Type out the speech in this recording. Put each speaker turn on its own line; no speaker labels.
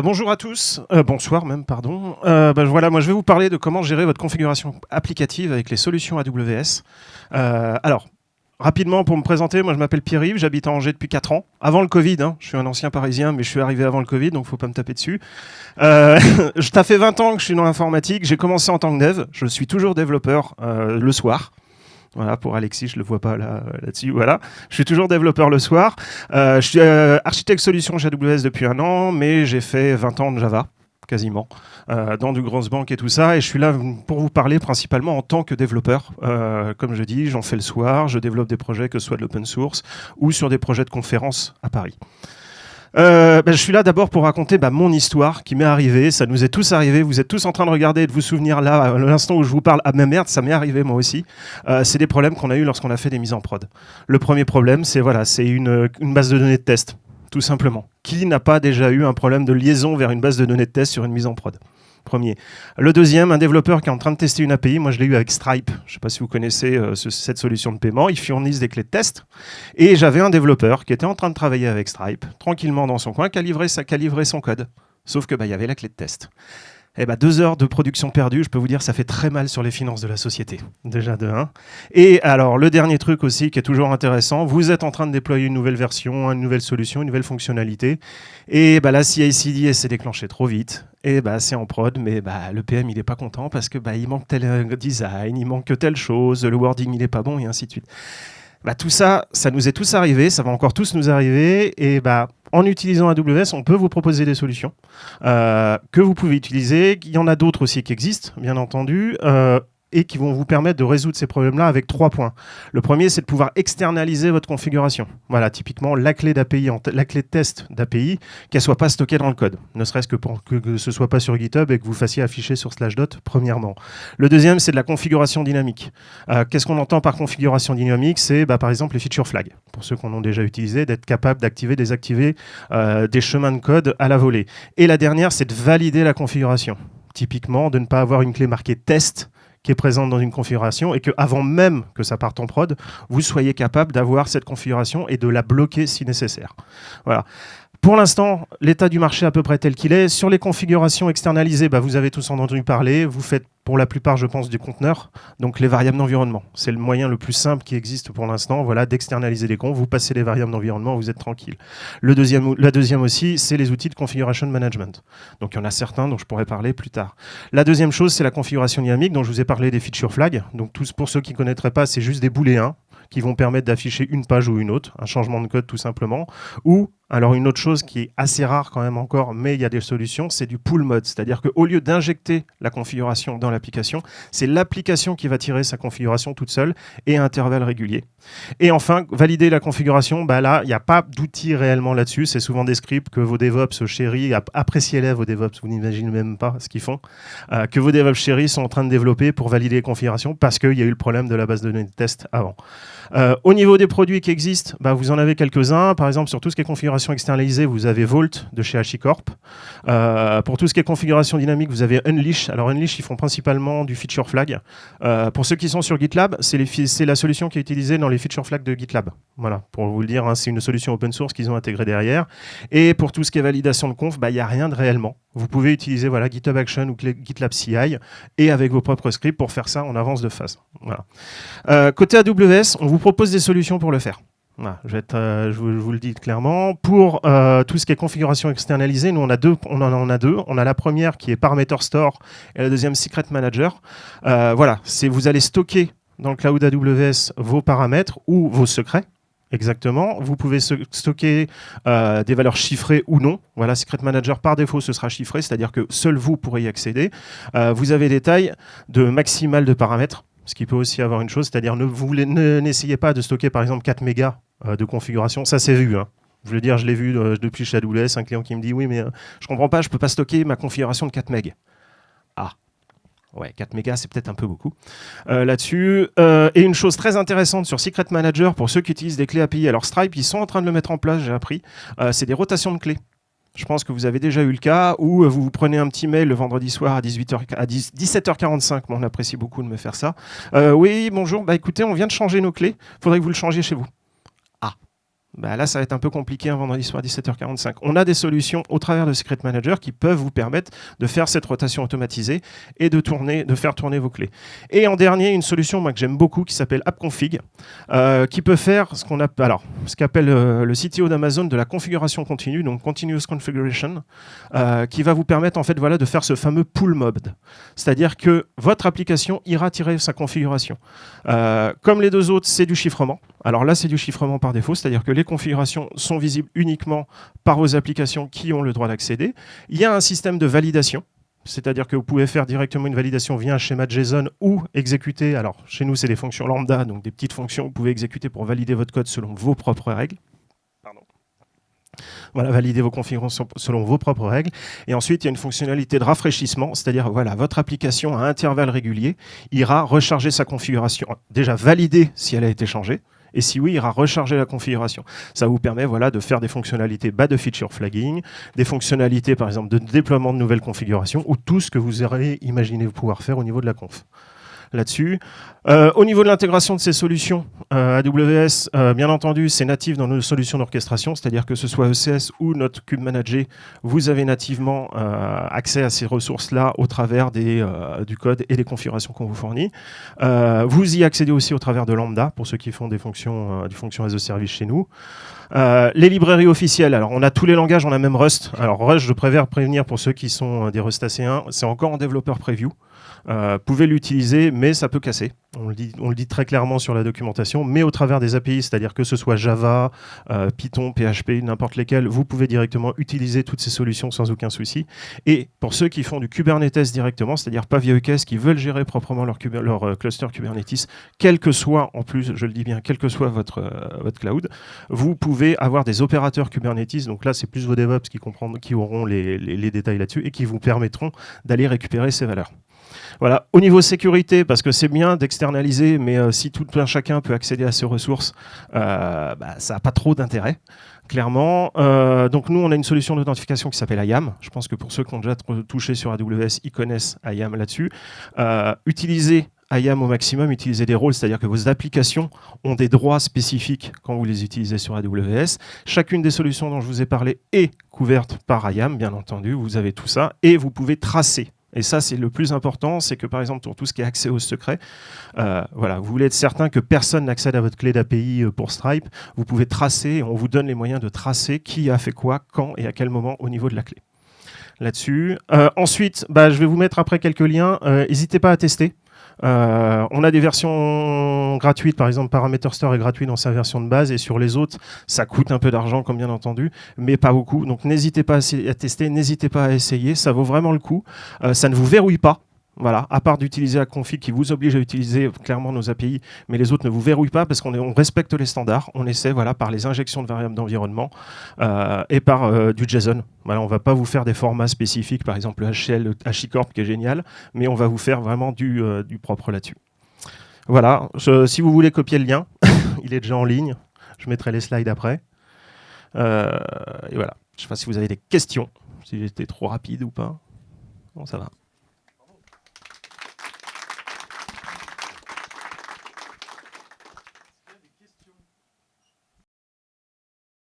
Bonjour à tous, bonsoir même, pardon. Voilà, moi je vais vous parler de comment gérer votre configuration applicative avec les solutions AWS. Alors, rapidement pour me présenter, moi je m'appelle Pierre-Yves, j'habite à Angers depuis 4 ans, avant le Covid, hein. Je suis un ancien parisien mais je suis arrivé avant le Covid donc faut pas me taper dessus. Ça fait 20 ans que je suis dans l'informatique, j'ai commencé en tant que dev, je suis toujours développeur le soir. Voilà, pour Alexis, je le vois pas là-dessus. Voilà, je suis toujours développeur le soir. Je suis architecte solution chez AWS depuis 1 an, mais j'ai fait 20 ans de Java, quasiment, dans de grosses banques et tout ça. Et je suis là pour vous parler principalement en tant que développeur. Comme je dis, j'en fais le soir, je développe des projets, que ce soit de l'open source ou sur des projets de conférences à Paris. Je suis là d'abord pour raconter mon histoire qui m'est arrivée. Ça nous est tous arrivé. Vous êtes tous en train de regarder et de vous souvenir là, à l'instant où je vous parle. Ah mais merde, ça m'est arrivé moi aussi. C'est des problèmes qu'on a eu lorsqu'on a fait des mises en prod. Le premier problème, c'est une base de données de test, tout simplement. Qui n'a pas déjà eu un problème de liaison vers une base de données de test sur une mise en prod ? Premier. Le deuxième, un développeur qui est en train de tester une API. Moi, je l'ai eu avec Stripe. Je ne sais pas si vous connaissez cette solution de paiement. Ils fournissent des clés de test. Et j'avais un développeur qui était en train de travailler avec Stripe, tranquillement dans son coin, qui a livré son code. Sauf que il y avait la clé de test. 2 heures de production perdue, je peux vous dire, ça fait très mal sur les finances de la société, déjà de 1. Et alors, le dernier truc aussi qui est toujours intéressant, vous êtes en train de déployer une nouvelle version, une nouvelle solution, une nouvelle fonctionnalité, et la CI/CD s'est déclenchée trop vite, et c'est en prod, mais le PM il est pas content parce que il manque tel design, il manque telle chose, le wording il est pas bon, et ainsi de suite. Tout ça, ça nous est tous arrivé, ça va encore tous nous arriver, et en utilisant AWS, on peut vous proposer des solutions que vous pouvez utiliser. Il y en a d'autres aussi qui existent, bien entendu, et qui vont vous permettre de résoudre ces problèmes-là avec 3 points. Le premier, c'est de pouvoir externaliser votre configuration. Voilà, typiquement, la clé d'API, la clé de test d'API, qu'elle ne soit pas stockée dans le code, ne serait-ce que pour que ce ne soit pas sur GitHub et que vous fassiez afficher sur /dot, premièrement. Le deuxième, c'est de la configuration dynamique. Qu'est-ce qu'on entend par configuration dynamique ? C'est, par exemple, les feature flags. Pour ceux qu'on a déjà utilisé, d'être capable d'activer, désactiver des chemins de code à la volée. Et la dernière, c'est de valider la configuration. Typiquement, de ne pas avoir une clé marquée test qui est présente dans une configuration et qu'avant même que ça parte en prod, vous soyez capable d'avoir cette configuration et de la bloquer si nécessaire. Voilà. Pour l'instant, l'état du marché est à peu près tel qu'il est. Sur les configurations externalisées, vous avez tous entendu parler. Vous faites pour la plupart, je pense, du conteneur, donc les variables d'environnement. C'est le moyen le plus simple qui existe pour l'instant, voilà, d'externaliser les confs. Vous passez les variables d'environnement, vous êtes tranquille. La deuxième aussi, c'est les outils de configuration management. Donc il y en a certains dont je pourrais parler plus tard. La deuxième chose, c'est la configuration dynamique, dont je vous ai parlé des feature flags. Donc pour ceux qui ne connaîtraient pas, c'est juste des booléens qui vont permettre d'afficher une page ou une autre, un changement de code tout simplement, ou alors une autre chose qui est assez rare quand même encore, mais il y a des solutions, c'est du pull mode, c'est-à-dire qu'au lieu d'injecter la configuration dans l'application, c'est l'application qui va tirer sa configuration toute seule et à intervalles réguliers. Et enfin, valider la configuration, là, il n'y a pas d'outil réellement là-dessus, c'est souvent des scripts que vos DevOps chéris, appréciez-les vos DevOps, vous n'imaginez même pas ce qu'ils font, que vos DevOps chéris sont en train de développer pour valider les configurations parce qu'il y a eu le problème de la base de données de test avant. Au niveau des produits qui existent, vous en avez quelques-uns. Par exemple, sur tout ce qui est configuration externalisée, vous avez Vault de chez HashiCorp. Pour tout ce qui est configuration dynamique, vous avez Unleash. Alors Unleash, ils font principalement du feature flag. Pour ceux qui sont sur GitLab, c'est la solution qui est utilisée dans les feature flags de GitLab. Voilà, pour vous le dire, c'est une solution open source qu'ils ont intégrée derrière. Et pour tout ce qui est validation de conf, il n'y a rien de réellement. Vous pouvez utiliser GitHub Action ou GitLab CI et avec vos propres scripts pour faire ça en avance de phase. Voilà. Côté AWS, on vous propose des solutions pour le faire. Voilà, je vous le dis clairement. Pour tout ce qui est configuration externalisée, nous on en a deux. On a la première qui est Parameter Store et la deuxième Secret Manager. Vous allez stocker dans le cloud AWS vos paramètres ou vos secrets. Exactement. Vous pouvez stocker des valeurs chiffrées ou non. Voilà, Secret Manager par défaut, ce sera chiffré, c'est-à-dire que seul vous pourrez y accéder. Vous avez des tailles de maximales de paramètres, ce qui peut aussi avoir une chose, c'est-à-dire n'essayez pas de stocker par exemple 4 mégas de configuration. Ça, c'est vu. Je veux dire, je l'ai vu depuis chez AWS, un client qui me dit « Oui, mais je comprends pas, je peux pas stocker ma configuration de 4 mégas. » Ah. Ouais, 4 mégas, c'est peut-être un peu beaucoup là-dessus. Et une chose très intéressante sur Secret Manager, pour ceux qui utilisent des clés API, alors Stripe, ils sont en train de le mettre en place, j'ai appris, c'est des rotations de clés. Je pense que vous avez déjà eu le cas où vous vous prenez un petit mail le vendredi soir à 17h45. Moi, on apprécie beaucoup de me faire ça. Oui, bonjour. Bah écoutez, on vient de changer nos clés. Faudrait que vous le changiez chez vous. Ah. Bah là, ça va être un peu compliqué un vendredi soir à 17h45. On a des solutions au travers de Secret Manager qui peuvent vous permettre de faire cette rotation automatisée et de faire tourner vos clés. Et en dernier, une solution moi, que j'aime beaucoup qui s'appelle AppConfig, qui peut faire ce qu'appelle le CTO d'Amazon de la configuration continue, donc Continuous Configuration, qui va vous permettre en fait, voilà, de faire ce fameux pull mode. C'est-à-dire que votre application ira tirer sa configuration. Comme les deux autres, c'est du chiffrement. Alors là, c'est du chiffrement par défaut, c'est-à-dire que les configurations sont visibles uniquement par vos applications qui ont le droit d'accéder. Il y a un système de validation, c'est-à-dire que vous pouvez faire directement une validation via un schéma JSON ou exécuter, alors chez nous c'est des fonctions lambda, donc des petites fonctions que vous pouvez exécuter pour valider votre code selon vos propres règles. Voilà, valider vos configurations selon vos propres règles. Et ensuite, il y a une fonctionnalité de rafraîchissement, c'est-à-dire voilà, votre application à intervalles réguliers ira recharger sa configuration, déjà valider si elle a été changée, et si oui, il ira recharger la configuration. Ça vous permet voilà, de faire des fonctionnalités bas de feature flagging, des fonctionnalités par exemple de déploiement de nouvelles configurations, ou tout ce que vous aurez imaginé pouvoir faire au niveau de la conf. Là-dessus. Au niveau de l'intégration de ces solutions, AWS, bien entendu, c'est natif dans nos solutions d'orchestration, c'est-à-dire que ce soit ECS ou notre Kube Manager, vous avez nativement accès à ces ressources-là au travers du code et des configurations qu'on vous fournit. Vous y accédez aussi au travers de Lambda, pour ceux qui font des fonctions as a service chez nous. Les librairies officielles, alors on a tous les langages, on a même Rust. Alors Rust, je préfère prévenir pour ceux qui sont des Rustacéens, c'est encore en développeur preview. Pouvez l'utiliser, mais ça peut casser. On le dit très clairement sur la documentation, mais au travers des API, c'est-à-dire que ce soit Java, Python, PHP, n'importe lesquels, vous pouvez directement utiliser toutes ces solutions sans aucun souci. Et pour ceux qui font du Kubernetes directement, c'est-à-dire pas via EKS, qui veulent gérer proprement leur cluster Kubernetes, quel que soit, en plus, je le dis bien, quel que soit votre cloud, vous pouvez avoir des opérateurs Kubernetes. Donc là, c'est plus vos DevOps qui auront les détails là-dessus et qui vous permettront d'aller récupérer ces valeurs. Voilà. Au niveau sécurité, parce que c'est bien d'externaliser, mais si tout un chacun peut accéder à ces ressources, ça n'a pas trop d'intérêt, clairement. Donc nous, on a une solution d'authentification qui s'appelle IAM. Je pense que pour ceux qui ont déjà touché sur AWS, ils connaissent IAM là-dessus. Utilisez IAM au maximum, utilisez des rôles, c'est-à-dire que vos applications ont des droits spécifiques quand vous les utilisez sur AWS. Chacune des solutions dont je vous ai parlé est couverte par IAM, bien entendu. Vous avez tout ça et vous pouvez tracer. Et ça, c'est le plus important, c'est que par exemple, pour tout ce qui est accès au secret, voilà, vous voulez être certain que personne n'accède à votre clé d'API pour Stripe. Vous pouvez tracer, on vous donne les moyens de tracer qui a fait quoi, quand et à quel moment au niveau de la clé. Là-dessus. Ensuite, je vais vous mettre après quelques liens. N'hésitez pas à tester. On a des versions gratuites, par exemple Parameter Store est gratuit dans sa version de base et sur les autres ça coûte un peu d'argent comme bien entendu, mais pas beaucoup, donc n'hésitez pas à tester, n'hésitez pas à essayer, ça vaut vraiment le coup. Ça ne vous verrouille pas. Voilà, à part d'utiliser la config qui vous oblige à utiliser clairement nos API, mais les autres ne vous verrouillent pas parce qu'on respecte les standards. On essaie par les injections de variables d'environnement et par du JSON. Voilà, on ne va pas vous faire des formats spécifiques, par exemple le HCL, HICorp qui est génial, mais on va vous faire vraiment du propre là-dessus. Voilà, si vous voulez copier le lien, il est déjà en ligne. Je mettrai les slides après. Et voilà, je ne sais pas si vous avez des questions, si j'étais trop rapide ou pas. Bon, ça va.